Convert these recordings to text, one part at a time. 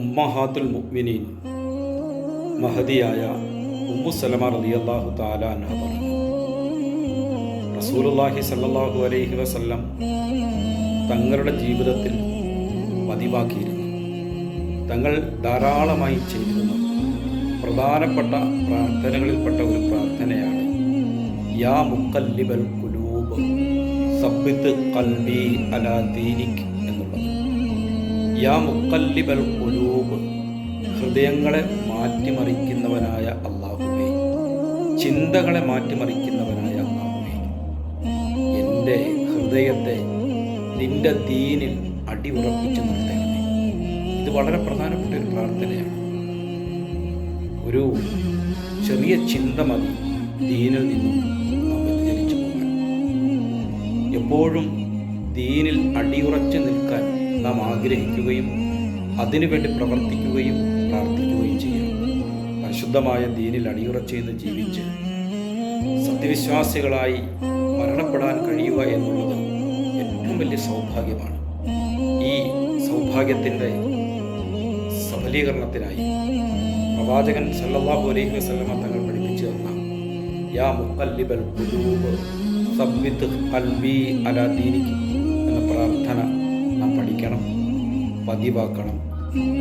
ഉമ്മഹാത്തുൽ മുഅ്മിനീൻ മഹദിയായ ഉമ്മു സലമ റളിയല്ലാഹു തആല അൻഹ പറഞ്ഞു, റസൂലുള്ളാഹി സ്വല്ലല്ലാഹു അലൈഹി വസല്ലം തങ്ങളുടെ ജീവിതത്തിൽ പതിവാക്കിയിരുന്നു. തങ്ങൾ ധാരാളമായി ചെയ്തിരുന്ന പ്രധാനപ്പെട്ട പ്രാർത്ഥനകളിൽപ്പെട്ട ഒരു പ്രാർത്ഥനയാണ് യാ മുഖല്ലിബൽ ഖുലൂബ് സബ്ബിത് ഖൽബി അലാ ദീനിക് എന്നുള്ളത്. യാ മുഖല്ലിബൽ ഖുലൂബ്, ഹൃദയങ്ങളെ മാറ്റിമറിക്കുന്നവനായ അല്ലാഹുവേ, ചിന്തകളെ മാറ്റിമറിക്കുന്നവനായ അല്ലാഹുവേ, എൻ്റെ ഹൃദയത്തെ നിന്റെ ദീനിൽ അടിയുറപ്പിച്ചു നിർത്തണമേ. ഇത് വളരെ പ്രധാനപ്പെട്ട ഒരു പ്രാർത്ഥനയാണ്. ഒരു ചെറിയ ചിന്ത മതി ദീനിൽ നിന്നും നാം വ്യതിചലിച്ചു പോകാൻ. എപ്പോഴും ദീനിൽ അടിയുറച്ചു നിൽക്കാൻ നാം ആഗ്രഹിക്കുകയും അതിനുവേണ്ടി പ്രവർത്തിക്കുകയും പ്രാർത്ഥിക്കുകയും ചെയ്യണം. പരിശുദ്ധമായ ദീനിൽ അടിയുറച്ചെന്ന് ജീവിച്ച് സത്യവിശ്വാസികളായി മരണപ്പെടാൻ കഴിയുക എന്നുള്ളത് ഏറ്റവും വലിയ സൗഭാഗ്യമാണ്. ഈ സൗഭാഗ്യത്തിൻ്റെ സഫലീകരണത്തിനായി പ്രവാചകൻ സല്ലല്ലാഹു അലൈഹി വസല്ലമ തങ്ങൾ പഠിപ്പിച്ചു തന്ന യാ മുഖല്ലിബൽ ഖുലൂബ് സബ്ബിത് ഖൽബി അലാ ദീനിക് എന്ന പ്രാർത്ഥന നാം പഠിക്കണം, പതിവാക്കണം.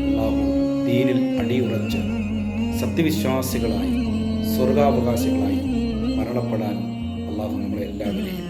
അല്ലാഹു ദീനിൽ അടിയുറച്ച് സത്യവിശ്വാസികളായി സ്വർഗാവകാശികളായി മരണപ്പെടാൻ അല്ലാഹു നമ്മളെ എല്ലാവരെയും